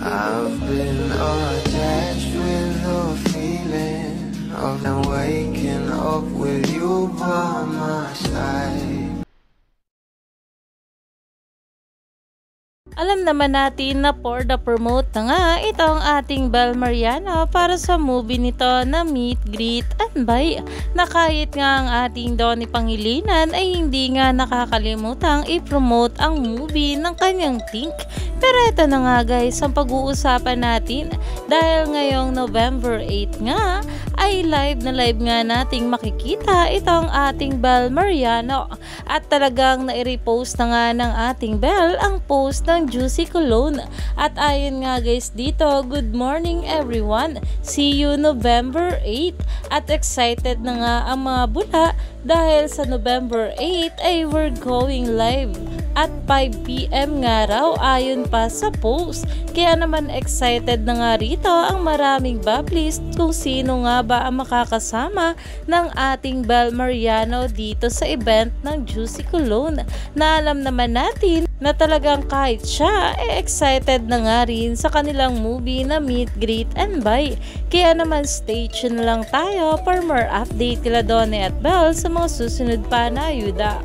I've been attached with the feeling of them waking up with you by my side. Alam naman natin na for the promote na nga itong ating Bel Mariano para sa movie nito na Meet, Greet and Buy, na kahit nga ang ating Donnie Pangilinan ay hindi nga nakakalimutang i-promote ang movie ng kanyang Think. Pero ito na nga guys ang pag-uusapan natin dahil ngayong November 8 nga ay live nga nating makikita itong ating Bel Mariano at talagang nai-repost na nga ng ating Bel ang post ng Juicy Cologne. At ayon nga guys dito, good morning everyone, see you November 8 at excited na nga ang mga bula dahil sa November 8 ay we're going live at 5 PM nga raw ayon pa sa post. Kaya naman excited na nga rito ang maraming bablis kung sino nga ba ang makakasama ng ating Bel Mariano dito sa event ng Juicy Cologne, na alam naman natin na talagang kahit siya excited na nga rin sa kanilang movie na Meet, Greet and Buy. Kaya naman stay tuned lang tayo for more update kila Donnie at Bel sa mga susunod pa na ayuda.